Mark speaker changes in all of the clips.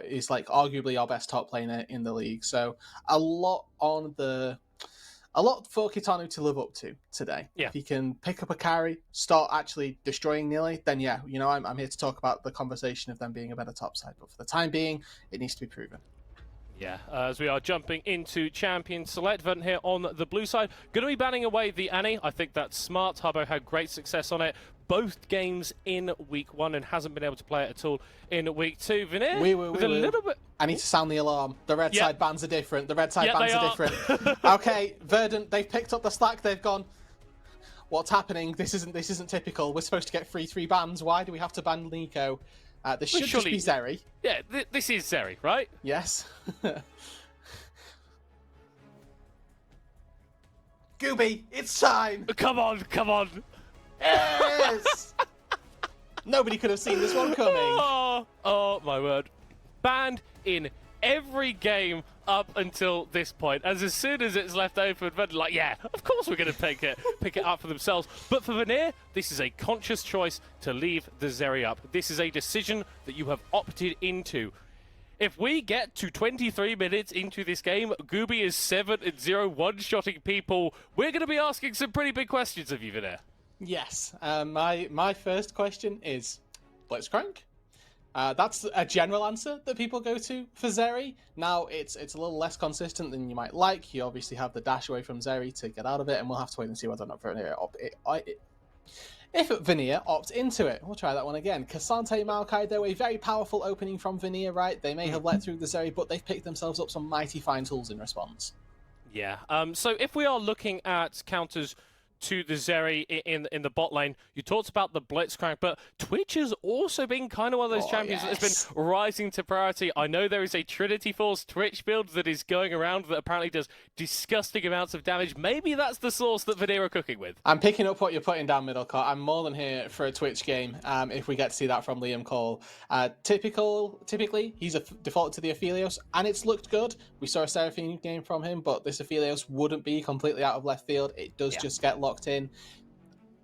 Speaker 1: is like arguably our best top laner in the league. So a lot for Kitano to live up to today.
Speaker 2: Yeah.
Speaker 1: If he can pick up a carry, start actually destroying Nili, then yeah, I'm here to talk about the conversation of them being a better top side. But for the time being, it needs to be proven.
Speaker 2: Yeah, as we are jumping into Champion Select, Verdant here on the blue side. Going to be banning away the Annie. I think that's smart. Harbo had great success on it both games in week 1 and hasn't been able to play it at all in week 2. Vanir, with a little bit...
Speaker 1: I need to sound the alarm. The red side bans are different. The red side bans are different. Okay, Verdant, they've picked up the slack. They've gone, what's happening? This isn't typical. We're supposed to get 3 bans. Why do we have to ban Nico? This should just be Zeri.
Speaker 2: Yeah, this is Zeri, right?
Speaker 1: Yes. Gooby, it's time!
Speaker 2: Come on, come on!
Speaker 1: Yes! Nobody could have seen this one coming.
Speaker 2: Oh my word. Banned in every game up until this point. As soon as it's left open, but like, yeah, of course we're going to pick it up for themselves. But for Vanir, this is a conscious choice to leave the Zeri up. This is a decision that you have opted into. If we get to 23 minutes into this game, Gooby is 7-0 one-shotting people. We're going to be asking some pretty big questions of you, Vanir.
Speaker 1: Yes. My first question is Blitzcrank. That's a general answer that people go to for Zeri. Now, it's a little less consistent than you might like. You obviously have the dash away from Zeri to get out of it, and we'll have to wait and see whether or not Vanir if Vanir opt into it. We'll try that one again. Cassante Maokai, though, a very powerful opening from Vanir, right? They may have let through the Zeri, but they've picked themselves up some mighty fine tools in response.
Speaker 2: Yeah. So if we are looking at counters to the Zeri in the bot lane, you talked about the Blitzcrank, but Twitch has also been kind of one of those champions that has been rising to priority. I know there is a Trinity Force Twitch build that is going around that apparently does disgusting amounts of damage. Maybe that's the sauce that Vanir are cooking with.
Speaker 1: I'm picking up what you're putting down, middle court. I'm more than here for a Twitch game if we get to see that from Liam Cole. Typically, he's defaulted to the Aphelios, and it's looked good. We saw a Seraphine game from him, but this Aphelios wouldn't be completely out of left field. It does just get locked in.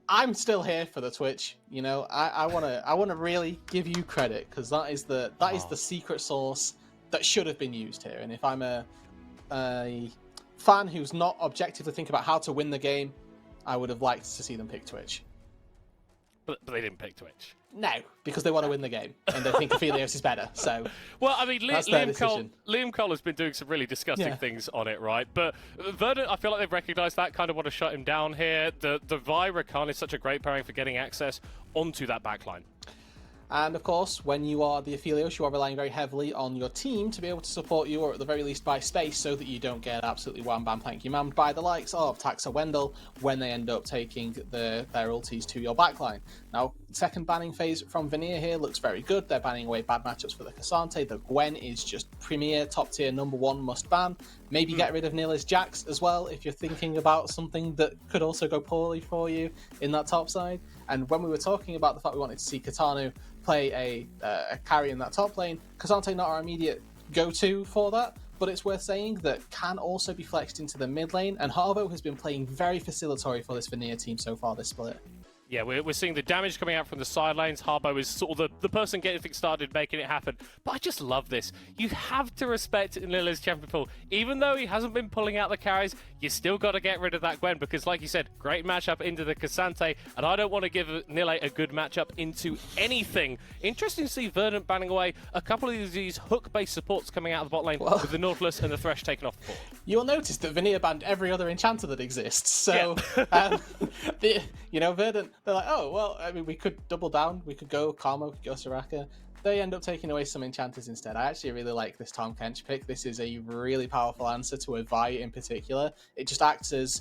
Speaker 1: I'm still here for the Twitch. I wanna really give you credit, because that is the secret sauce that should have been used here. And if I'm a fan who's not objectively thinking about how to win the game, I would have liked to see them pick Twitch.
Speaker 2: But they didn't pick Twitch.
Speaker 1: No, because they want to win the game and they think Aphelios is better. So,
Speaker 2: well, I mean, Liam Cole has been doing some really disgusting things on it, right? But Verdant, I feel like they've recognised that, kind of want to shut him down here. The Vi Rakan is such a great pairing for getting access onto that backline.
Speaker 1: And of course, when you are the Aphelios, you are relying very heavily on your team to be able to support you, or at the very least buy space, so that you don't get absolutely wham-bam planky-mammed by the likes of Taxa Wendell when they end up taking their ultis to your backline. Now, second banning phase from Vanir here looks very good. They're banning away bad matchups for the Cassante. The Gwen is just premier, top tier, #1 must ban. Maybe get rid of Nila's Jax as well if you're thinking about something that could also go poorly for you in that top side. And when we were talking about the fact we wanted to see Kitano play a carry in that top lane, Cassante not our immediate go-to for that, but it's worth saying that can also be flexed into the mid lane, and Harvo has been playing very facilitatory for this Vanir team so far this split.
Speaker 2: Yeah, we're seeing the damage coming out from the side lanes. Harbo is sort of the person getting things started, making it happen. But I just love this. You have to respect Nila's champion pool. Even though he hasn't been pulling out the carries, you still got to get rid of that Gwen, because like you said, great matchup into the Cassante, and I don't want to give Nile a good matchup into anything. Interesting to see Verdant banning away a couple of these hook-based supports coming out of the bot lane with the Nautilus and the Thresh taken off the board.
Speaker 1: You'll notice that Vanir banned every other enchanter that exists. So, Verdant, they're like, oh, well, I mean, we could double down. We could go Karma, we could go Soraka. They end up taking away some enchanters instead. I actually really like this Tahm Kench pick. This is a really powerful answer to a Vi in particular. It just acts as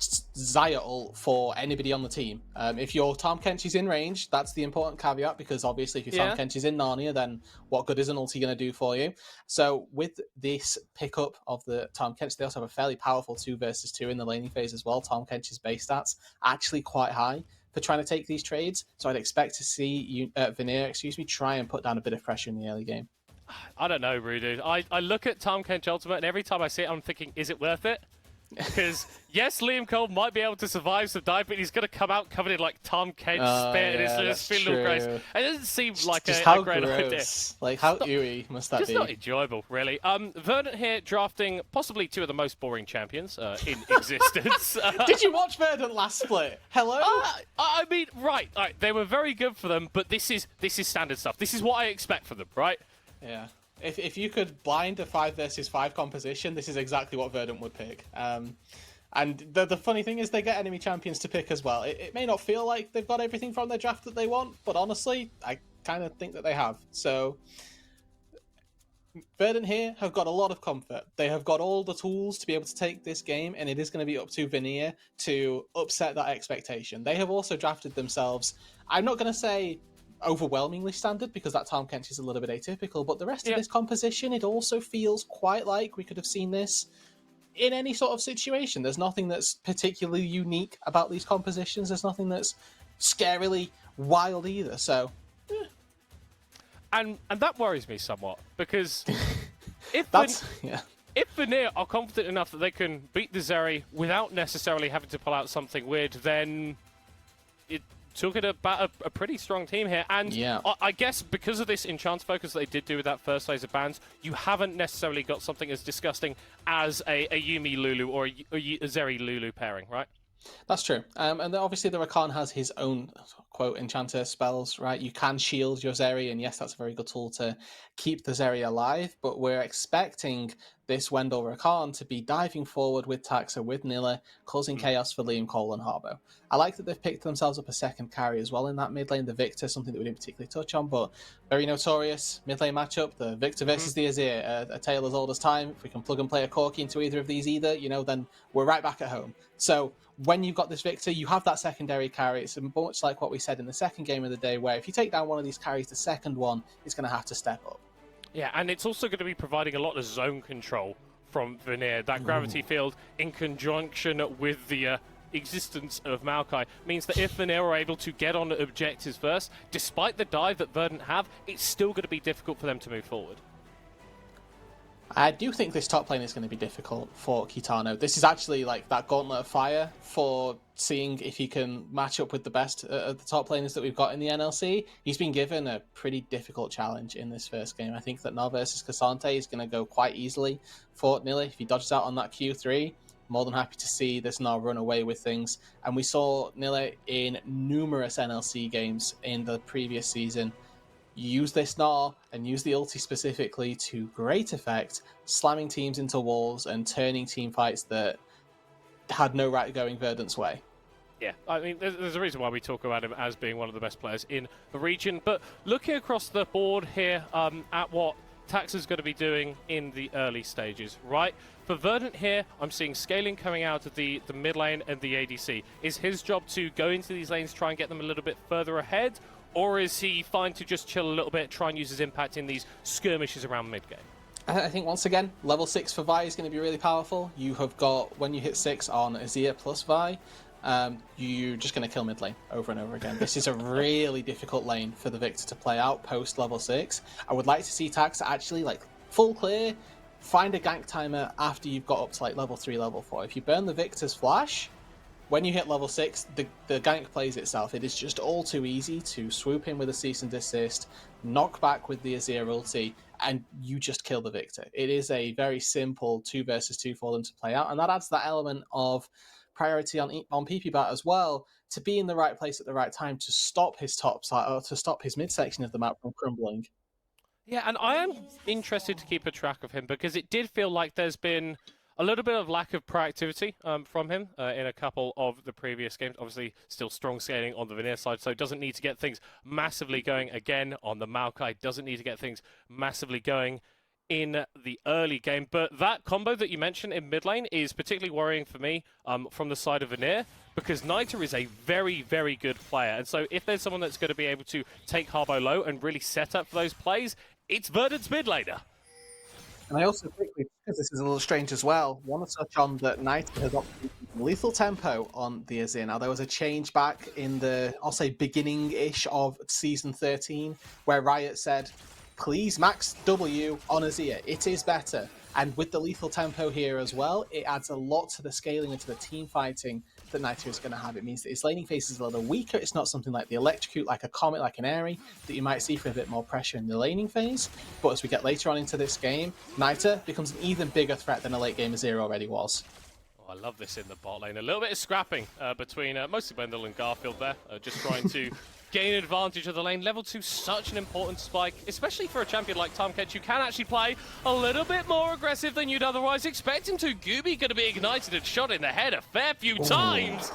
Speaker 1: Xayah ult for anybody on the team. If your Tahm Kench is in range, that's the important caveat, because obviously if your Tahm Kench is in Narnia, then what good is an ulti going to do for you? So with this pickup of the Tahm Kench, they also have a fairly powerful 2 versus 2 in the laning phase as well. Tahm Kench's base stats actually quite high for trying to take these trades, so I'd expect to see Vanir, try and put down a bit of pressure in the early game.
Speaker 2: I don't know, Rudu. I look at Tahm Kench Ultimate, and every time I see it, I'm thinking, is it worth it? Because, yes, Liam Cole might be able to survive some dive, but he's going to come out covered in, like, Tom Kench spit and his little grace. It doesn't seem like
Speaker 1: just
Speaker 2: a
Speaker 1: how
Speaker 2: great
Speaker 1: gross.
Speaker 2: idea.
Speaker 1: Like, how ooey must that
Speaker 2: Just
Speaker 1: be?
Speaker 2: not enjoyable, really. Verdant here drafting possibly two of the most boring champions in existence.
Speaker 1: Did you watch Verdant last split? Hello?
Speaker 2: I mean, right, they were very good for them, but this is standard stuff. This is what I expect from them, right?
Speaker 1: Yeah. If you could blind a 5 versus 5 composition, this is exactly what Verdant would pick. And the funny thing is they get enemy champions to pick as well. It may not feel like they've got everything from their draft that they want, but honestly, I kind of think that they have. So Verdant here have got a lot of comfort. They have got all the tools to be able to take this game, and it is going to be up to Vanir to upset that expectation. They have also drafted themselves, I'm not going to say overwhelmingly standard, because that Tom Kench is a little bit atypical, but the rest of this composition, it also feels quite like we could have seen this in any sort of situation. There's nothing that's particularly unique about these compositions. There's nothing that's scarily wild either, so...
Speaker 2: And that worries me somewhat, because if Vanir are confident enough that they can beat the Zeri without necessarily having to pull out something weird, then it took it about a pretty strong team here. And I guess because of this enchant focus that they did do with that first phase of bans, you haven't necessarily got something as disgusting as a Yuumi Lulu or a Zeri Lulu pairing, right?
Speaker 1: That's true. And then obviously the Rakan has his own, quote, enchanter spells, right? You can shield your Zeri, and yes, that's a very good tool to keep the Zeri alive, but we're expecting this Wendell Rakan to be diving forward with Taxa, with Nilla, causing chaos for Liam Cole and Harbo. I like that they've picked themselves up a second carry as well in that mid lane, the Victor, something that we didn't particularly touch on, but very notorious mid lane matchup, the Victor versus the Azir, a tale as old as time. If we can plug and play a Corki into either of these then we're right back at home. So when you've got this Victor, you have that secondary carry. It's much like what we said in the second game of the day, where if you take down one of these carries, the second one is going to have to step up. Yeah,
Speaker 2: and it's also going to be providing a lot of zone control from Vanir. That gravity field, in conjunction with the existence of Maokai, means that if Vanir are able to get on objectives first, despite the dive that Verdant have, it's still going to be difficult for them to move forward.
Speaker 1: I do think this top lane is going to be difficult for Kitano. This is actually like that gauntlet of fire for seeing if he can match up with the best of the top laners that we've got in the NLC. He's been given a pretty difficult challenge in this first game. I think that Nal versus Cassante is going to go quite easily for Nili. If he dodges out on that Q3, more than happy to see this Nal run away with things. And we saw Nili in numerous NLC games in the previous season use this Gnar and use the ulti specifically to great effect, slamming teams into walls and turning team fights that had no right going Verdant's way.
Speaker 2: Yeah, I mean, there's a reason why we talk about him as being one of the best players in the region. But looking across the board here at what Taxa's going to be doing in the early stages, right? For Verdant here, I'm seeing scaling coming out of the mid lane and the ADC. Is his job to go into these lanes, try and get them a little bit further ahead? Or is he fine to just chill a little bit, try and use his impact in these skirmishes around mid-game?
Speaker 1: I think, once again, level 6 for Vi is going to be really powerful. You have got, when you hit 6 on Azir plus Vi, you're just going to kill mid lane over and over again. This is a really difficult lane for the Victor to play out post level 6. I would like to see Tax actually, like, full clear, find a gank timer after you've got up to, like, level 3, level 4. If you burn the Victor's flash, when you hit level 6, the gank plays itself. It is just all too easy to swoop in with a cease and desist, knock back with the Azir ulti, and you just kill the Victor. It is a very simple 2 versus 2 for them to play out, and that adds that element of priority on PPBat as well, to be in the right place at the right time to stop his top side, or to stop his midsection of the map from crumbling.
Speaker 2: Yeah, and I am interested to keep a track of him, because it did feel like there's been a little bit of lack of proactivity from him in a couple of the previous games. Obviously, still strong scaling on the Vanir side, so doesn't need to get things massively going again on the Maokai. Doesn't need to get things massively going in the early game. But that combo that you mentioned in mid lane is particularly worrying for me from the side of Vanir, because Niter is a very, very good player. And so if there's someone that's going to be able to take Harbo low and really set up for those plays, it's Verdant's mid laner.
Speaker 1: And I also quickly, because this is a little strange as well, want to touch on that Knight has opted lethal tempo on the Azir. Now, there was a change back in the, I'll say, beginning-ish of Season 13, where Riot said, please max W on Azir. It is better. And with the lethal tempo here as well, it adds a lot to the scaling and to the team fighting that Niter is going to have. It means that his laning phase is a little weaker. It's not something like the Electrocute, like a Comet, like an Airy, that you might see for a bit more pressure in the laning phase. But as we get later on into this game, Niter becomes an even bigger threat than a late game Azir already was.
Speaker 2: I love this in the bot lane. A little bit of scrapping between mostly Wendell and Garfield there, just trying to gain advantage of the lane. Level 2, such an important spike, especially for a champion like Tankett. You can actually play a little bit more aggressive than you'd otherwise expect him to. Gooby going to be ignited and shot in the head a fair few times.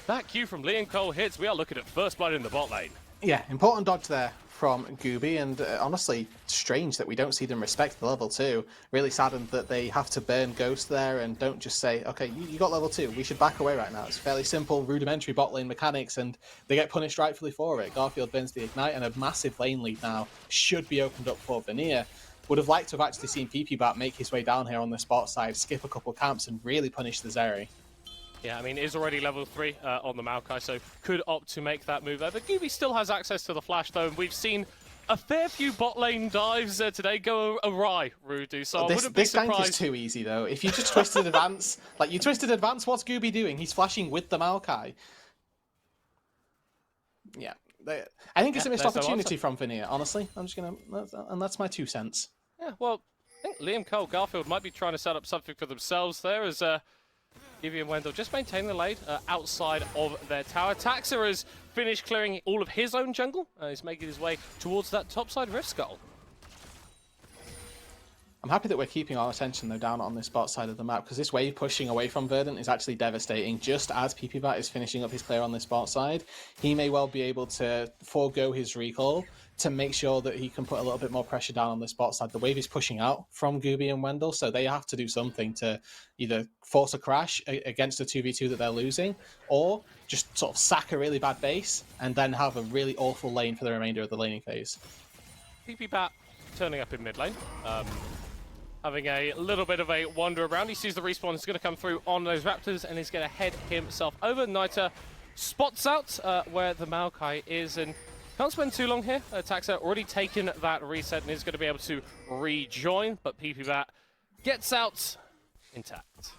Speaker 2: That Q from Liam Cole hits. We are looking at first blood in the bot lane.
Speaker 1: Yeah, important dodge there from Gooby, and honestly, strange that we don't see them respect the level 2. Really saddened that they have to burn Ghost there and don't just say, okay, you got level 2, we should back away right now. It's fairly simple, rudimentary bot lane mechanics, and they get punished rightfully for it. Garfield burns the Ignite, and a massive lane lead now should be opened up for Vanir. Would have liked to have actually seen PP make his way down here on the spot side, skip a couple camps, and really punish the Zeri.
Speaker 2: Yeah, I mean, is already level 3 on the Maokai, so could opt to make that move there. But Gooby still has access to the flash, though, and we've seen a fair few bot lane dives today go awry, Rudu, so I wouldn't be surprised.
Speaker 1: This gank is too easy, though. If you just twisted advance, like you twisted advance, what's Gooby doing? He's flashing with the Maokai. Yeah, I think it's a missed opportunity from Vanir, honestly. I'm just going to, and that's my 2 cents.
Speaker 2: Yeah, well, I think Liam Cole, Garfield might be trying to set up something for themselves there as Gibby and Wendell just maintain the lane outside of their tower. Taxa has finished clearing all of his own jungle. He's making his way towards that topside Rift Skull.
Speaker 1: I'm happy that we're keeping our attention, though, down on this bot side of the map, because this wave pushing away from Verdant is actually devastating. Just as PP is finishing up his clear on this bot side, he may well be able to forego his recall to make sure that he can put a little bit more pressure down on this bot side. The wave is pushing out from Gooby and Wendell, so they have to do something to either force a crash against the 2v2 that they're losing, or just sort of sack a really bad base and then have a really awful lane for the remainder of the laning phase.
Speaker 2: PP turning up in mid lane. Having a little bit of a wander around. He sees the respawn is going to come through on those Raptors and he's going to head himself over. Niter spots out where the Maokai is and can't spend too long here. Taxa already taken that reset and is going to be able to rejoin, but PP gets out intact.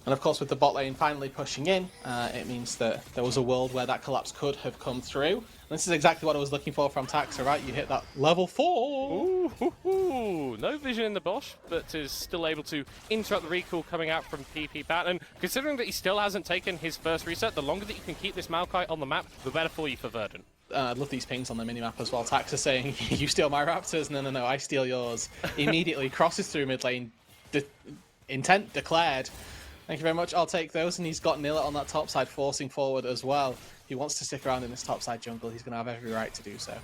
Speaker 1: And of course, with the bot lane finally pushing in, it means that there was a world where that collapse could have come through. And this is exactly what I was looking for from Taxa, right? You hit that level 4!
Speaker 2: Ooh, no vision in the Bosch, but is still able to interrupt the recall coming out from PP. And considering that he still hasn't taken his first reset, the longer that you can keep this Maokai on the map, the better for you for Verdant.
Speaker 1: I love these pings on the minimap as well. Taxa saying, you steal my Raptors? No, I steal yours. Immediately crosses through mid lane. Intent declared. Thank you very much, I'll take those. And he's got Nilla on that top side, forcing forward as well. He wants to stick around in this top side jungle. He's going to have every right to do so.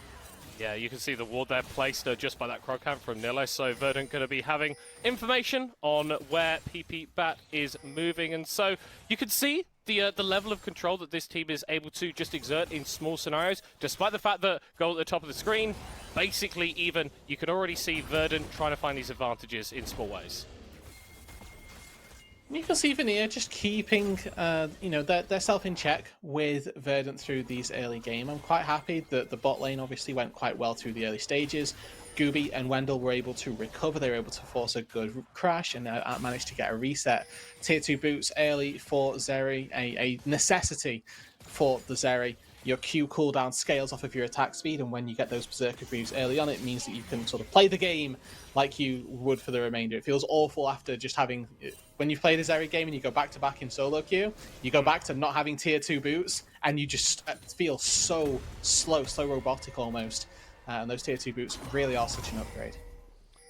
Speaker 2: Yeah, you can see the ward there placed just by that Krog camp from Nilla. So Verdant going to be having information on where PP is moving. And so you can see the level of control that this team is able to just exert in small scenarios. Despite the fact that goal at the top of the screen, basically even, you can already see Verdant trying to find these advantages in small ways.
Speaker 1: You can see Vanir just keeping, their self in check with Verdant through these early game. I'm quite happy that the bot lane obviously went quite well through the early stages. Gooby and Wendell were able to recover. They were able to force a good crash and managed to get a reset. Tier 2 boots early for Zeri, a necessity for the Zeri. Your Q cooldown scales off of your attack speed, and when you get those Berserker Greaves early on, it means that you can sort of play the game like you would for the remainder. It feels awful after just having... When you've played a Zeri game and you go back-to-back in solo queue, you go back to not having tier 2 boots, and you just feel so slow, so robotic almost. And those tier 2 boots really are such an upgrade.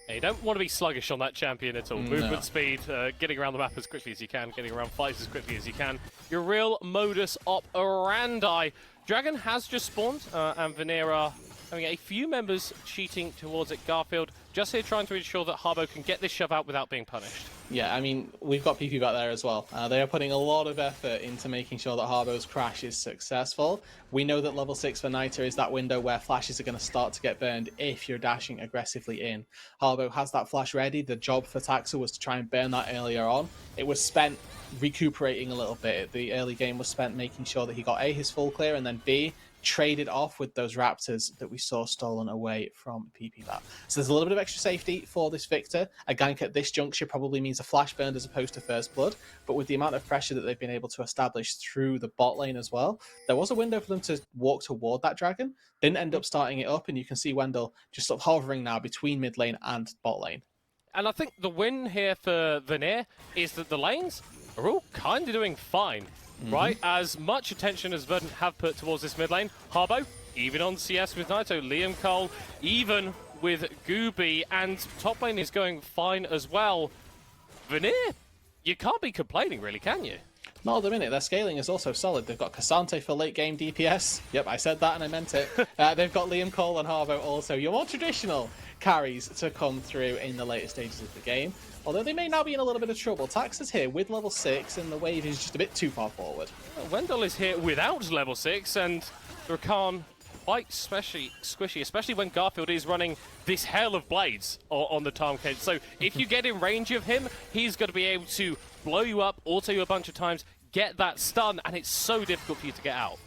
Speaker 2: Yeah, you don't want to be sluggish on that champion at all.
Speaker 1: No.
Speaker 2: Movement speed, getting around the map as quickly as you can, getting around fights as quickly as you can. Your real modus operandi. Dragon has just spawned, and Vanir are having a few members cheating towards it. Garfield just here trying to ensure that Harbo can get this shove out without being punished.
Speaker 1: Yeah, I mean, we've got PP back there as well. They are putting a lot of effort into making sure that Harbo's crash is successful. We know that level 6 for Niter is that window where flashes are going to start to get burned if you're dashing aggressively in. Harbo has that flash ready. The job for Taxa was to try and burn that earlier on. It was spent recuperating a little bit. The early game was spent making sure that he got A, his full clear, and then B, traded off with those Raptors that we saw stolen away from PPBat. So there's a little bit of extra safety for this Victor. A gank at this juncture probably means a flash burn as opposed to first blood, but with the amount of pressure that they've been able to establish through the bot lane as well, there was a window for them to walk toward that dragon. Didn't end up starting it up, and you can see Wendell just sort of hovering now between mid lane and bot lane.
Speaker 2: And I think the win here for Vanir is that the lanes are all kind of doing fine, right? As much attention as Verdant have put towards this mid lane, Harbo, even on CS with Naito, Liam Cole, even with Gooby, and top lane is going fine as well. Vanir, you can't be complaining really, can you?
Speaker 1: Not at the minute. Their scaling is also solid. They've got Cassante for late game DPS. Yep, I said that and I meant it. They've got Liam Cole and Harbo also. Your more traditional carries to come through in the later stages of the game. Although they may now be in a little bit of trouble. Tax is here with level 6 and the wave is just a bit too far forward.
Speaker 2: Well, Wendell is here without level 6 and Rakan quite squishy, especially when Garfield is running this hail of blades on the Tarm cage. So if you get in range of him, he's going to be able to blow you up, auto you a bunch of times, get that stun, and it's so difficult for you to get out.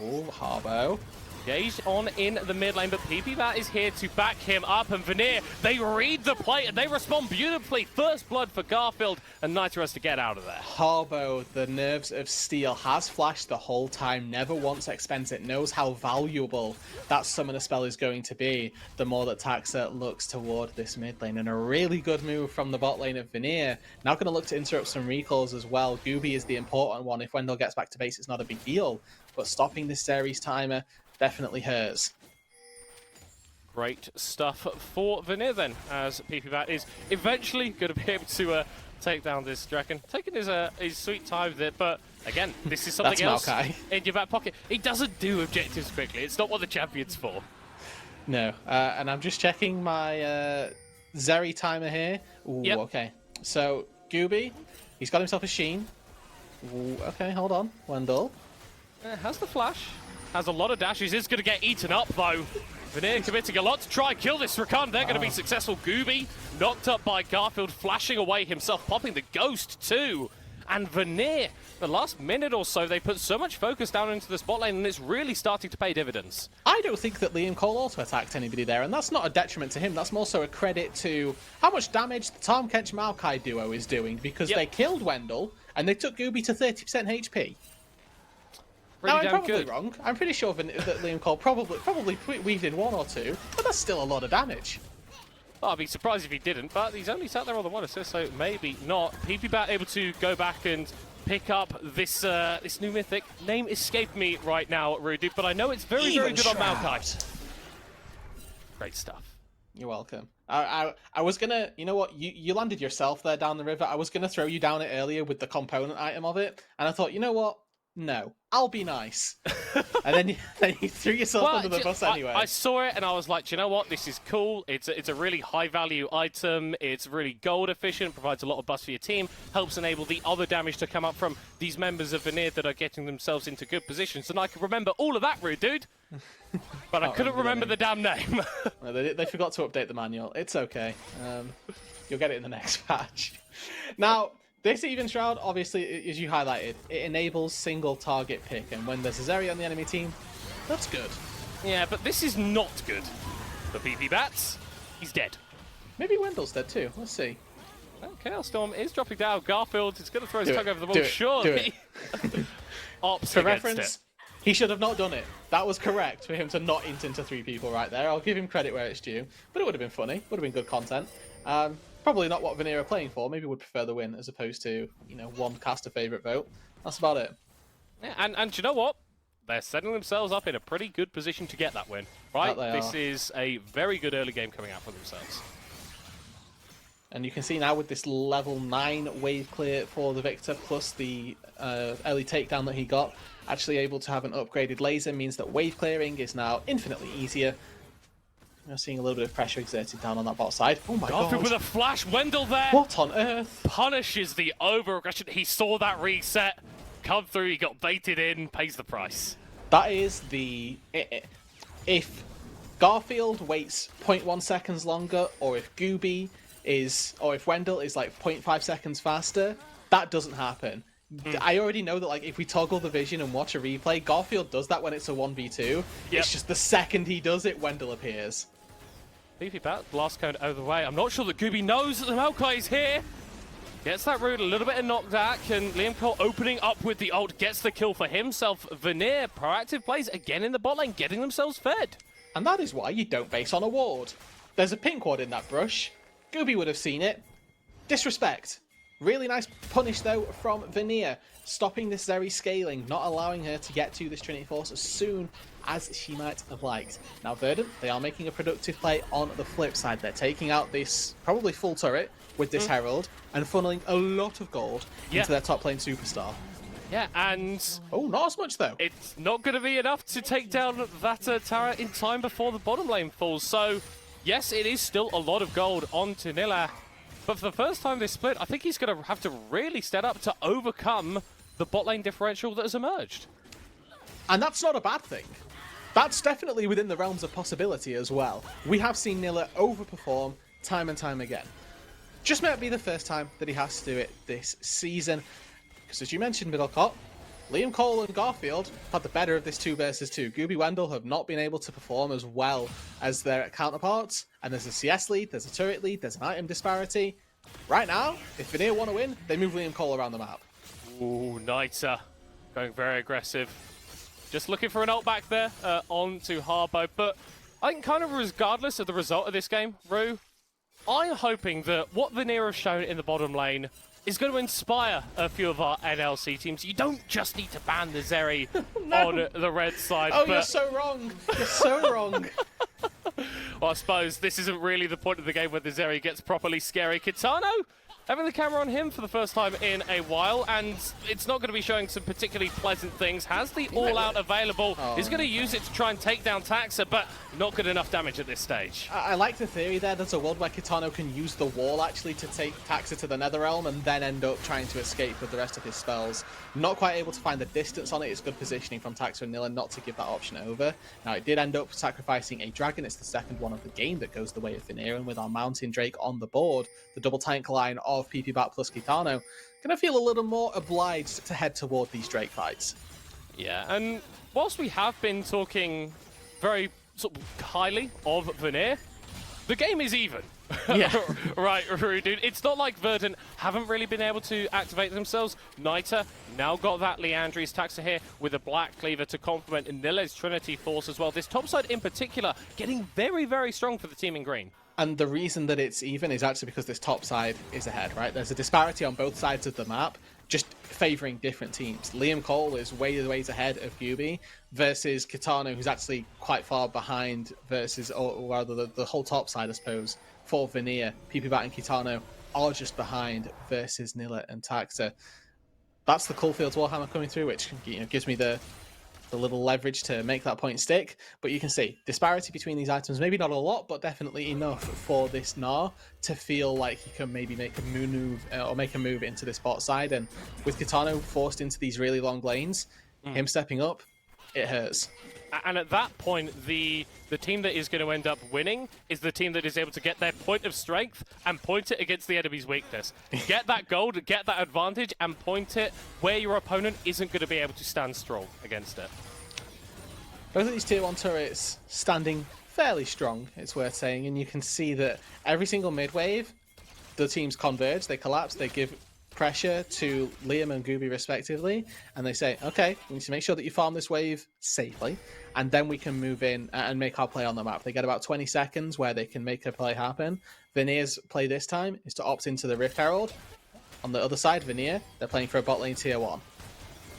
Speaker 1: Oh, Harbo.
Speaker 2: Engaged on in the mid lane, but PPBat is here to back him up, and Vanir, they read the play and they respond beautifully. First blood for Garfield, and Nitro has to get out of there.
Speaker 1: Harbo, the nerves of steel, has flashed the whole time, never once expends it, knows how valuable that summoner spell is going to be the more that Taxa looks toward this mid lane. And a really good move from the bot lane of Vanir. Now going to look to interrupt some recalls as well. Gooby is the important one. If Wendell gets back to base, it's not a big deal, but stopping this series timer definitely hurts.
Speaker 2: Great stuff for Vanir then, as PPBat is eventually going to be able to take down this dragon. Taking his sweet time with it, but again, this is something else in your back pocket. He doesn't do objectives quickly. It's not what the champion's for.
Speaker 1: No, and I'm just checking my Zeri timer here. Ooh,
Speaker 2: yep.
Speaker 1: Okay. So, Gooby, he's got himself a Sheen. Ooh, okay, hold on. Wendell.
Speaker 2: Has the flash. Has a lot of dashes. Is going to get eaten up, though. Vanir committing a lot to try and kill this Rakan. They're going to be successful. Gooby knocked up by Garfield, flashing away himself, popping the ghost too. And Vanir, the last minute or so, they put so much focus down into the spot lane, and it's really starting to pay dividends. I
Speaker 1: don't think that Liam Cole also attacked anybody there, and that's not a detriment to him. That's more so a credit to how much damage the Tom Kench Maokai duo is doing, because they killed Wendell, and they took Gooby to 30% HP. Now, I'm probably wrong. I'm pretty sure that Liam Cole probably weaved in one or two, but that's still a lot of damage.
Speaker 2: Well, I'd be surprised if he didn't, but he's only sat there on the one assist, so maybe not. PPBat able to go back and pick up this this new mythic. Name escaped me right now, Rudy, but I know it's very, very good on Maokai. Great stuff.
Speaker 1: You're welcome. I was gonna, you know what, you landed yourself there down the river. I was gonna throw you down it earlier with the component item of it, and I thought, you know what? No, I'll be nice. And then you threw yourself under the bus anyway.
Speaker 2: I saw it and I was like, do you know what? This is cool. It's a really high value item. It's really gold efficient, provides a lot of buffs for your team, helps enable the other damage to come up from these members of Vanir that are getting themselves into good positions. And I can remember all of that, rude dude. But I couldn't remember the damn name.
Speaker 1: No, they forgot to update the manual. It's okay. You'll get it in the next patch. Now, this Even Shroud, obviously, as you highlighted, it enables single target pick, and when there's a Zeri on the enemy team, that's good.
Speaker 2: Yeah, but this is not good. For PPBat, he's dead.
Speaker 1: Maybe Wendell's dead too. Let's see.
Speaker 2: Well, Chaos Storm is dropping down. Garfield is going to throw his tongue over the wall. Surely. Ops
Speaker 1: for reference, he should have not done it. That was correct for him to not int into 3 people right there. I'll give him credit where it's due, but it would have been funny. Would have been good content. Probably not what Vanir are playing for. Maybe would prefer the win as opposed to, you know, one caster favorite vote. That's about it.
Speaker 2: Yeah, and you know what? They're setting themselves up in a pretty good position to get that win, right? This is a very good early game coming out for themselves.
Speaker 1: And you can see now with this level 9 wave clear for the Victor, plus the early takedown that he got, actually able to have an upgraded laser means that wave clearing is now infinitely easier. We're seeing a little bit of pressure exerted down on that bot side. Oh my god.
Speaker 2: With a flash, Wendell there.
Speaker 1: What on earth?
Speaker 2: Punishes the over-aggression. He saw that reset come through, he got baited in, pays the price.
Speaker 1: That is the... If Garfield waits 0.1 seconds longer, or if Gooby is... Or if Wendell is like 0.5 seconds faster, that doesn't happen. I already know that like if we toggle the vision and watch a replay, Garfield does that when it's a 1v2. It's just the second he does it, Wendell appears.
Speaker 2: Beefy Bat, blast cone over the way. I'm not sure that Gooby knows that the Maokai is here. Gets that root, a little bit of knockback, and Liam Cole opening up with the ult, gets the kill for himself. Vanir, proactive plays again in the bot lane, getting themselves fed.
Speaker 1: And that is why you don't base on a ward. There's a pink ward in that brush. Gooby would have seen it. Disrespect. Really nice punish, though, from Vanir, stopping this Zeri scaling, not allowing her to get to this Trinity Force as soon as she might have liked. Now, Verdant, they are making a productive play on the flip side. They're taking out this probably full turret with this Herald and funneling a lot of gold into their top lane superstar.
Speaker 2: Yeah, and...
Speaker 1: Oh, not as much, though.
Speaker 2: It's not going to be enough to take down that Tara in time before the bottom lane falls. So, yes, it is still a lot of gold onto Nilla. But for the first time this split, I think he's going to have to really step up to overcome the bot lane differential that has emerged.
Speaker 1: And that's not a bad thing. That's definitely within the realms of possibility as well. We have seen Nilla overperform time and time again. Just might be the first time that he has to do it this season. Because as you mentioned, Middlecott, Liam Cole and Garfield had the better of this 2 versus 2. Gooby Wendell have not been able to perform as well as their counterparts. And there's a CS lead, there's a turret lead, there's an item disparity. Right now, if Vanir want to win, they move Liam Cole around the map.
Speaker 2: Ooh, Nita going very aggressive. Just looking for an ult back there onto Harbo. But I think kind of regardless of the result of this game, Rue, I'm hoping that what Vanir have shown in the bottom lane is going to inspire a few of our NLC teams. You don't just need to ban the Zeri on the red side.
Speaker 1: Oh, you're so wrong. You're so wrong.
Speaker 2: Well, I suppose this isn't really the point of the game where the Zeri gets properly scary. Kitano, having the camera on him for the first time in a while, and it's not going to be showing some particularly pleasant things. Has the all-out available. He's going to use it to try and take down Taxa, but not good enough damage at this stage.
Speaker 1: I like the theory there. There's a world where Kitano can use the wall actually to take Taxa to the Netherrealm and then end up trying to escape with the rest of his spells. Not quite able to find the distance on it. It's good positioning from Taxa and Nilla not to give that option over. Now, it did end up sacrificing a dragon. It's the second one of the game that goes the way of Vanir, and with our Mountain Drake on the board, the double tank line of PP Bat plus Kitano, gonna feel a little more obliged to head toward these Drake fights.
Speaker 2: Yeah, and whilst we have been talking very sort of highly of Vanir, the game is even.
Speaker 1: Yeah.
Speaker 2: Right, dude. It's not like Verdant haven't really been able to activate themselves. Nita now got that Leandri's Taxa here with a Black Cleaver to complement Nilla's Trinity Force as well. This top side in particular getting very, very strong for the team in green.
Speaker 1: And the reason that it's even is actually because this top side is ahead, right? There's a disparity on both sides of the map, just favoring different teams. Liam Cole is ways ahead of Gooby versus Kitano, who's actually quite far behind versus, or rather the whole top side, I suppose, for Vanir. PP Bat and Kitano are just behind versus Nilla and Taxa. That's the Coalfields Warhammer coming through, which gives me the little leverage to make that point stick. But you can see disparity between these items, maybe not a lot, but definitely enough for this Gnar to feel like he can maybe make a move into this bot side. And with Kitano forced into these really long lanes, him stepping up, it hurts.
Speaker 2: And at that point, the team that is going to end up winning is the team that is able to get their point of strength and point it against the enemy's weakness. Get that gold, get that advantage, and point it where your opponent isn't going to be able to stand strong against it.
Speaker 1: Both of these tier 1 turrets standing fairly strong, it's worth saying, and you can see that every single mid wave, the teams converge, they collapse, they give pressure to Liam and Gooby respectively, and they say, okay, we need to make sure that you farm this wave safely, and then we can move in and make our play on the map. They get about 20 seconds where they can make a play happen. Vanir's play this time is to opt into the Rift Herald. On the other side, Vanir, they're playing for a bot lane tier 1.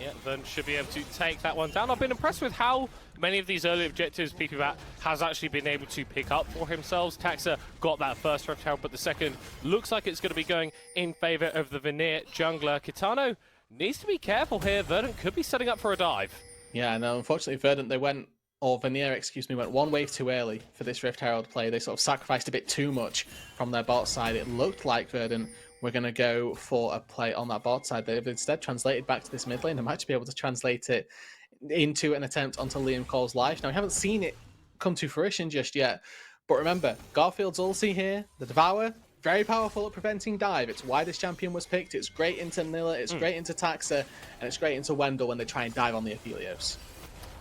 Speaker 2: Yeah, Verdant should be able to take that one down. I've been impressed with how many of these early objectives PP Bat has actually been able to pick up for himself. Taxa got that first Rift Herald, but the second looks like it's going to be going in favor of the Vanir jungler. Kitano needs to be careful here. Verdant could be setting up for a dive.
Speaker 1: Yeah, no, unfortunately Verdant, Vanir, went one wave too early for this Rift Herald play. They sort of sacrificed a bit too much from their bot side. It looked like Verdant were going to go for a play on that bot side. They've instead translated back to this mid lane and might be able to translate it into an attempt onto Liam Cole's life. Now, we haven't seen it come to fruition just yet, but remember, Garfield's ulti here, the Devour, very powerful at preventing dive. It's why this champion was picked. It's great into Nilla, it's great into Taxa, and it's great into Wendell when they try and dive on the Aphelios.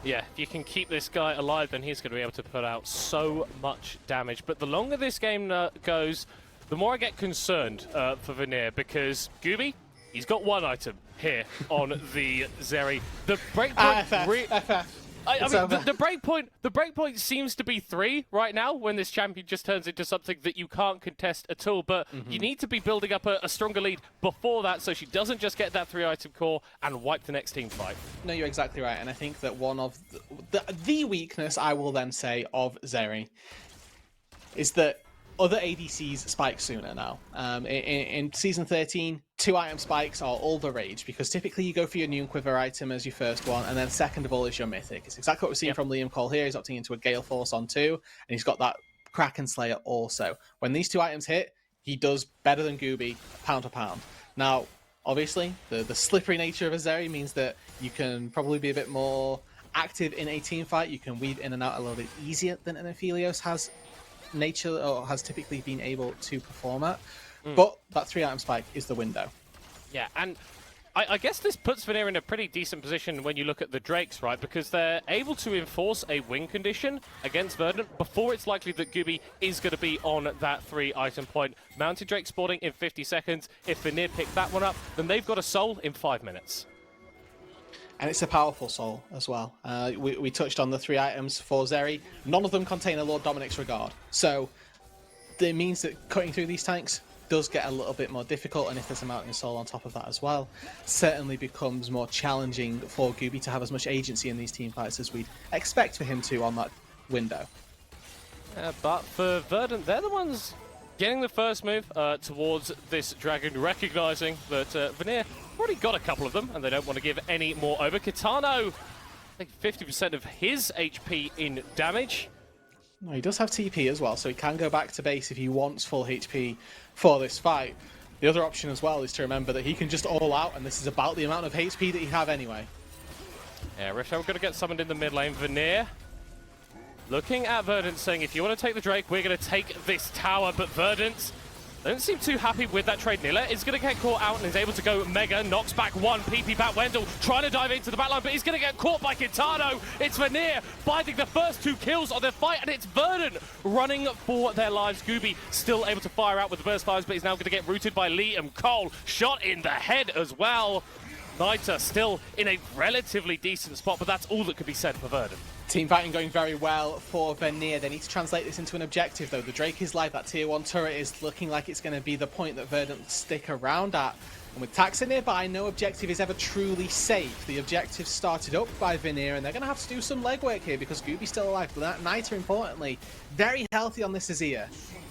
Speaker 2: Yeah, if you can keep this guy alive, then he's going to be able to put out so much damage. But the longer this game goes, the more I get concerned for Vanir, because Gooby, he's got one item here on the Zeri. The breakpoint...
Speaker 1: FF.
Speaker 2: I mean, the breakpoint seems to be 3 right now when this champion just turns into something that you can't contest at all. But you need to be building up a stronger lead before that, so she doesn't just get that 3-item core and wipe the next team fight.
Speaker 1: No, you're exactly right, and I think that one of the weakness, I will then say, of Zeri is that other ADCs spike sooner now. In Season 13, 2-item spikes are all the rage, because typically you go for your Noon Quiver item as your first one, and then second of all is your Mythic. It's exactly what we're seeing from Liam Cole here. He's opting into a Gale Force on 2, and he's got that Kraken Slayer also. When these 2 items hit, he does better than Gooby, pound to pound. Now, obviously, the slippery nature of a Zeri means that you can probably be a bit more active in a team fight. You can weave in and out a little bit easier than an Aphelios has nature or has typically been able to perform at. But that 3-item spike is the window.
Speaker 2: Yeah, and I guess this puts Vanir in a pretty decent position when you look at the Drakes, right? Because they're able to enforce a win condition against Verdant before it's likely that Gooby is going to be on that 3-item point. Mounted Drake spawning in 50 seconds. If Vanir pick that one up, then they've got a soul in 5 minutes.
Speaker 1: And it's a powerful soul as well. We touched on the 3 items for Zeri. None of them contain a Lord Dominic's Regard. So it means that cutting through these tanks does get a little bit more difficult, and if there's a Mountain Soul on top of that as well, certainly becomes more challenging for Gooby to have as much agency in these team fights as we'd expect for him to on that window.
Speaker 2: But for Verdant, they're the ones getting the first move towards this dragon, recognizing that Vanir already got a couple of them, and they don't want to give any more over. Kitano, I think 50% of his HP in damage.
Speaker 1: No, he does have TP as well, so he can go back to base if he wants full HP for this fight. The other option as well is to remember that he can just all out, and this is about the amount of HP that he have anyway.
Speaker 2: Yeah, Rift, we're going to get summoned in the mid lane. Vanir looking at Verdant, saying, if you want to take the Drake, we're going to take this tower. But Verdant don't seem too happy with that trade. Nilla is going to get caught out and is able to go Mega, knocks back one, PP back Wendell, trying to dive into the backline, but he's going to get caught by Kitano. It's Vanir finding the first 2 kills of their fight, and it's Verdant running for their lives. Gooby still able to fire out with the burst fires, but he's now going to get rooted by Lee and Cole. Shot in the head as well. Nita still in a relatively decent spot, but that's all that could be said for Verdant.
Speaker 1: Team fighting going very well for Vanir. They need to translate this into an objective, though. The Drake is live. That tier 1 turret is looking like it's going to be the point that Verdant stick around at. And with Taxa nearby, no objective is ever truly safe. The objective started up by Vanir, and they're going to have to do some legwork here because Gooby's still alive. But Nita, importantly, very healthy on this Azir.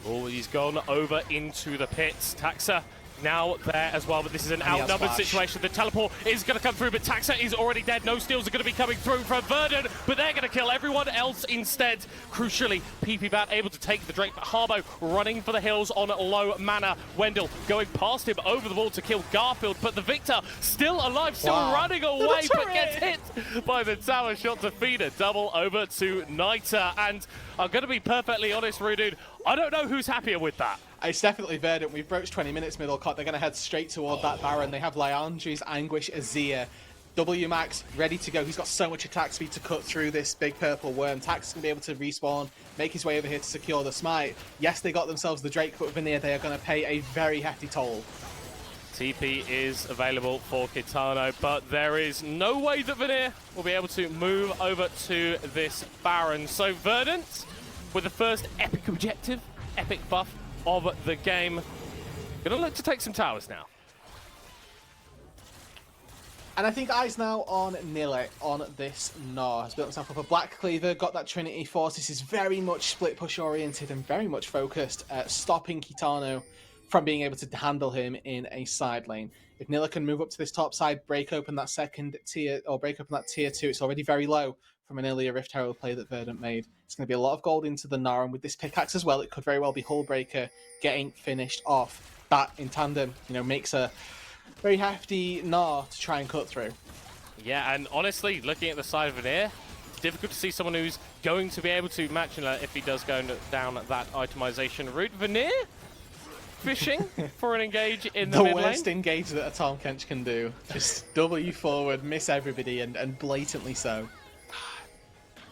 Speaker 2: Oh, he's gone over into the pits. Taxa now there as well, but this is an outnumbered situation. The teleport is going to come through, but Taxa is already dead. No steals are going to be coming through from Verdant, but they're going to kill everyone else instead. Crucially, PP Bat able to take the Drake, but Harbo running for the hills on low mana. Wendell going past him over the wall to kill Garfield, but the Victor still alive, still running away, but gets hit by the tower shot to feed a double over to Nita. And I'm going to be perfectly honest, Rudude, I don't know who's happier with that.
Speaker 1: It's definitely Verdant. We've broached 20 minutes middle cut. They're going to head straight toward that Baron. They have Liandry's Anguish Azir. WMAX ready to go. He's got so much attack speed to cut through this big purple worm. Tax is going to be able to respawn, make his way over here to secure the smite. Yes, they got themselves the Drake, but Vanir, they are going to pay a very hefty toll.
Speaker 2: TP is available for Kitano, but there is no way that Vanir will be able to move over to this Baron. So Verdant, with the first epic objective, epic buff of the game, gonna look to take some towers now.
Speaker 1: And I think eyes now on Nilla on this Gnar. Has built himself up a Black Cleaver, got that Trinity Force. This is very much split push oriented and very much focused at stopping Kitano from being able to handle him in a side lane. If Nilla can move up to this top side, break open that second tier, or break open that tier 2, it's already very low from an earlier Rift Herald play that Verdant made. It's going to be a lot of gold into the Gnar, and with this pickaxe as well, it could very well be Hullbreaker getting finished off. That, in tandem, makes a very hefty Gnar to try and cut through.
Speaker 2: Yeah, and honestly, looking at the side of Vanir, it's difficult to see someone who's going to be able to match if he does go down that itemization route. Vanir fishing for an engage in the
Speaker 1: The
Speaker 2: mid lane.
Speaker 1: worst engage that a Tom Kench can do. Just W forward, miss everybody, and blatantly so.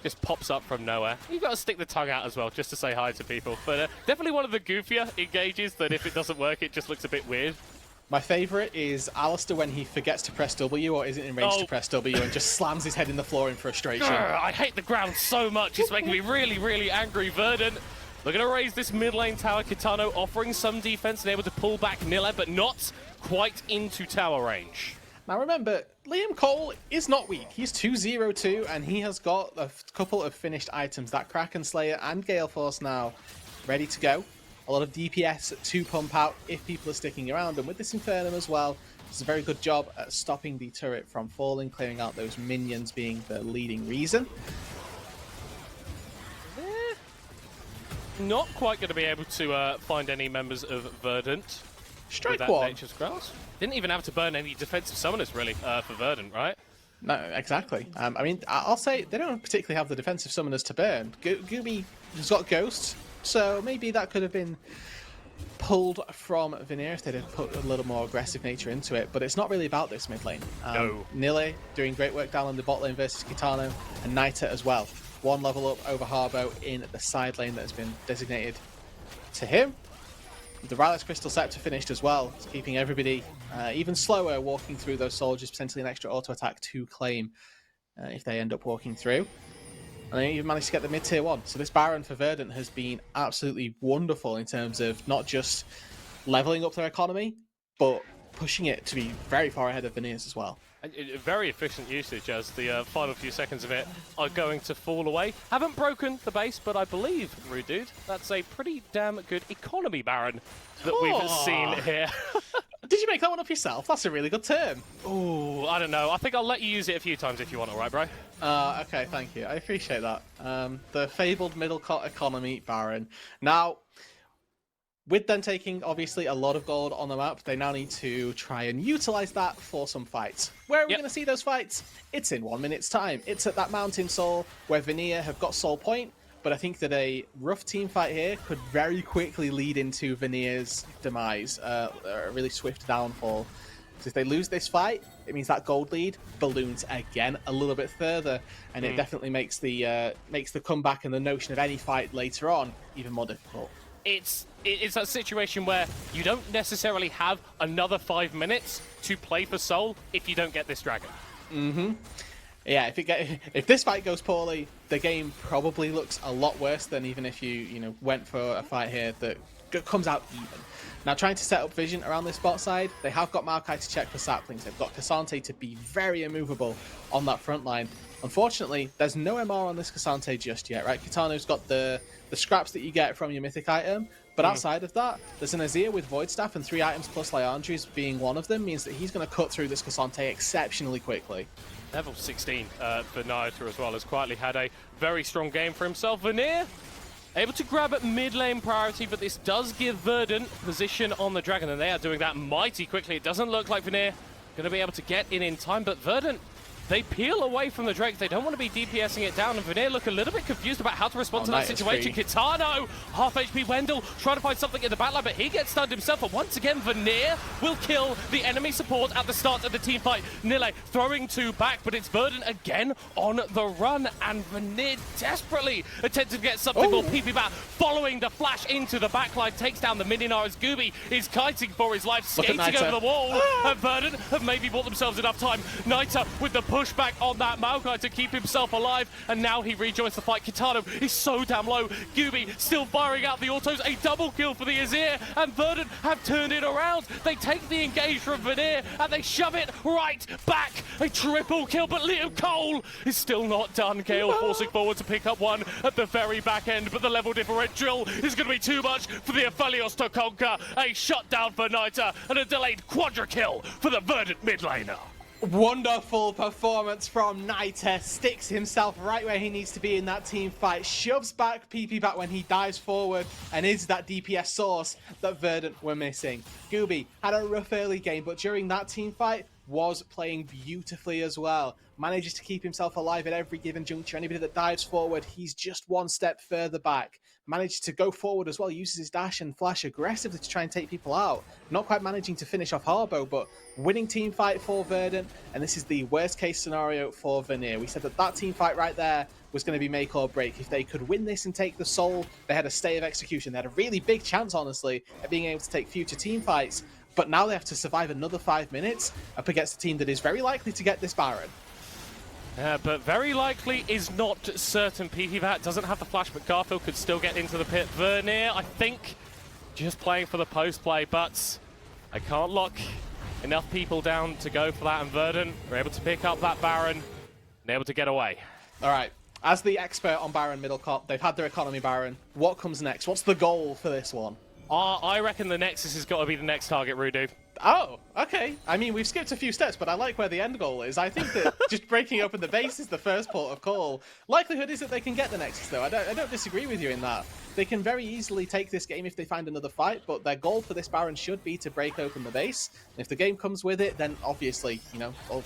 Speaker 2: Just pops up from nowhere. You've got to stick the tongue out as well, just to say hi to people. But definitely one of the goofier engages that if it doesn't work, it just looks a bit weird.
Speaker 1: My favourite is Alistair when he forgets to press W or isn't in range to press W and just slams his head in the floor in frustration.
Speaker 2: I hate the ground so much. It's making me really, really angry. Verdant looking to raise this mid lane tower. Kitano offering some defense and able to pull back Nille, but not quite into tower range.
Speaker 1: Now remember, Liam Cole is not weak. He's 2-0-2 and he has got a couple of finished items. That Kraken Slayer and Gale Force now ready to go. A lot of DPS to pump out if people are sticking around. And with this Infernum as well, it's a very good job at stopping the turret from falling, clearing out those minions being the leading reason.
Speaker 2: Not quite going to be able to find any members of Verdant.
Speaker 1: Strike
Speaker 2: with that
Speaker 1: one.
Speaker 2: Nature's Grasp. Didn't even have to burn any defensive summoners, really, for Verdant, right?
Speaker 1: No, exactly. I mean, I'll say they don't particularly have the defensive summoners to burn. Gooby has got Ghost, so maybe that could have been pulled from Vanir if they'd have put a little more aggressive nature into it, but it's not really about this mid lane.
Speaker 2: No.
Speaker 1: Nille doing great work down in the bot lane versus Kitano, and Naita as well. One level up over Harbo in the side lane that has been designated to him. The Rylix Crystal Scepter finished as well, keeping everybody even slower walking through those soldiers, potentially an extra auto attack to claim if they end up walking through. And they even managed to get the mid-tier 1. So this Baron for Verdant has been absolutely wonderful in terms of not just leveling up their economy, but pushing it to be very far ahead of Vanir's as well.
Speaker 2: Very efficient usage as the final few seconds of it are going to fall away. Haven't broken the base, but I believe, Rude Dude, that's a pretty damn good economy Baron that we've seen here.
Speaker 1: Did you make that one up yourself? That's a really good term.
Speaker 2: Ooh, I don't know. I think I'll let you use it a few times if you want, all right, bro?
Speaker 1: Okay, thank you. I appreciate that. The fabled middle economy Baron. Now, with them taking, obviously, a lot of gold on the map, they now need to try and utilize that for some fights. Where are we going to see those fights? It's in 1 minute's time. It's at that Mountain Soul where Vanir have got Soul Point, but I think that a rough team fight here could very quickly lead into Vanir's demise, a really swift downfall. So if they lose this fight, it means that gold lead balloons again a little bit further, and it definitely makes the comeback and the notion of any fight later on even more difficult.
Speaker 2: It's that situation where you don't necessarily have another 5 minutes to play for Soul if you don't get this dragon.
Speaker 1: Yeah, if this fight goes poorly, the game probably looks a lot worse than even if you went for a fight here that comes out even. Now, trying to set up vision around this bot side, they have got Maokai to check for saplings. They've got Cassante to be very immovable on that front line. Unfortunately, there's no MR on this Cassante just yet, right? Kitano's got the scraps that you get from your mythic item, but outside of that, there's an Azir with Void Staff and 3 items plus Liandry's being one of them, means that he's going to cut through this Cassante exceptionally quickly.
Speaker 2: Level 16 for Naita as well, has quietly had a very strong game for himself. Vanir able to grab at mid lane priority, but this does give Verdant position on the dragon, and they are doing that mighty quickly. It doesn't look like Vanir going to be able to get in time, but Verdant, they peel away from the Drake. They don't want to be DPSing it down, and Vanir look a little bit confused about how to respond to that situation. Kitano, half HP Wendell, trying to find something in the backline, but he gets stunned himself. And once again, Vanir will kill the enemy support at the start of the team fight. Nille throwing 2 back, but it's Verdant again on the run, and Vanir desperately attempting to get something more PP back, following the flash into the backline, takes down the Mininar as Gooby is kiting for his life, skating over the wall, and Verdant have maybe bought themselves enough time. Naita with the pushback on that Maokai to keep himself alive, and now he rejoins the fight. Kitano is so damn low. Gooby still firing out the autos. A double kill for the Azir, and Verdant have turned it around. They take the engage from Vanir, and they shove it right back. A triple kill, but Liam Cole is still not done. Gale forcing forward to pick up one at the very back end, but the level differential is going to be too much for the Aphelios to conquer. A shutdown for Naita, and a delayed quadra kill for the Verdant mid laner.
Speaker 1: Wonderful performance from Naita. Sticks himself right where he needs to be in that team fight. Shoves back PP back when he dives forward and is that DPS source that Verdant were missing. Gooby had a rough early game, but during that team fight was playing beautifully as well. Manages to keep himself alive at every given juncture. Anybody that dives forward, he's just one step further back. managed to go forward as well, uses his dash and flash aggressively to try and take people out. Not quite managing to finish off Harbo, but winning team fight for Verdant, and this is the worst case scenario for Vanir. We said that that team fight right there was going to be make or break. If they could win this and take the soul, they had a stay of execution. They had a really big chance, honestly, at being able to take future team fights, but now they have to survive another 5 minutes up against a team that is very likely to get this Baron.
Speaker 2: But very likely is not certain. PPVAT doesn't have the flash, but Garfield could still get into the pit. Vanir, I think, just playing for the post play, but I can't lock enough people down to go for that. And Verdant were able to pick up that Baron and able to get away.
Speaker 1: All right. As the expert on Baron middle cop, they've had their economy Baron. What comes next? What's the goal for this one?
Speaker 2: I reckon the Nexus has got to be the next target, Rudu.
Speaker 1: Oh, okay. I mean, we've skipped a few steps, but I like where the end goal is. I think that just breaking open the base is the first port of call. Likelihood is that they can get the Nexus, though. I don't disagree with you in that. They can very easily take this game if they find another fight, but their goal for this Baron should be to break open the base. And if the game comes with it, then obviously, you know, oh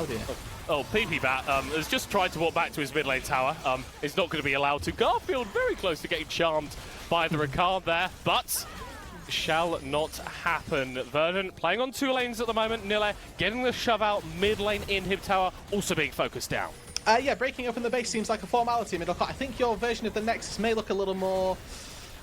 Speaker 1: dear.
Speaker 2: Oh, PPVAT has just tried to walk back to his mid lane tower. Is not going to be allowed to. Garfield very close to getting charmed by the Ricard there, but shall not happen. Verdant playing on 2 lanes at the moment. Nille getting the shove out mid lane in him tower, also being focused down.
Speaker 1: Yeah, breaking open the base seems like a formality, Middlecott. I think your version of the Nexus may look a little more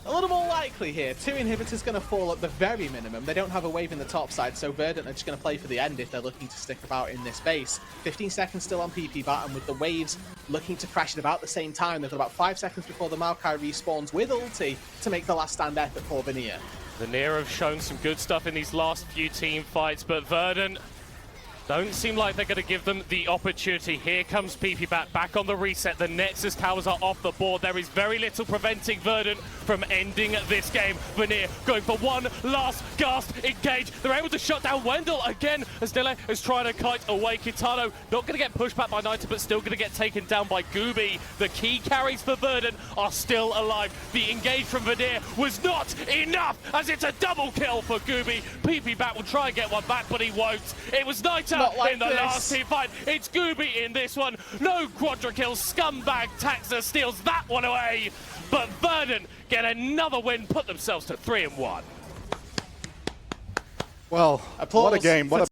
Speaker 1: likely here. 2 inhibitors going to fall at the very minimum. They don't have a wave in the top side, so Verdant are just going to play for the end if they're looking to stick about in this base. 15 seconds still on PPVAT, and with the waves looking to crash at about the same time, they've got about 5 seconds before the Maokai respawns with ulti to make the last stand effort for Vanir.
Speaker 2: Vanir have shown some good stuff in these last few team fights, but Verdant don't seem like they're going to give them the opportunity. Here comes PPVAT back on the reset. The Nexus towers are off the board. There is very little preventing Verdant from ending this game. Vanir going for one last gasp engage. They're able to shut down Wendell again as Nille is trying to kite away. Kitano not going to get pushed back by Nita, but still going to get taken down by Gooby. The key carries for Verdant are still alive. The engage from Vanir was not enough as it's a double kill for Gooby. PPVAT will try and get one back, but he won't. It was Nita
Speaker 1: Like
Speaker 2: in the last team fight. It's Gooby in this one. No quadra kill. Scumbag Taxa steals that one away. But Verdant get another win, put themselves to 3-1.
Speaker 3: Well,
Speaker 1: Applause
Speaker 3: what a game. What a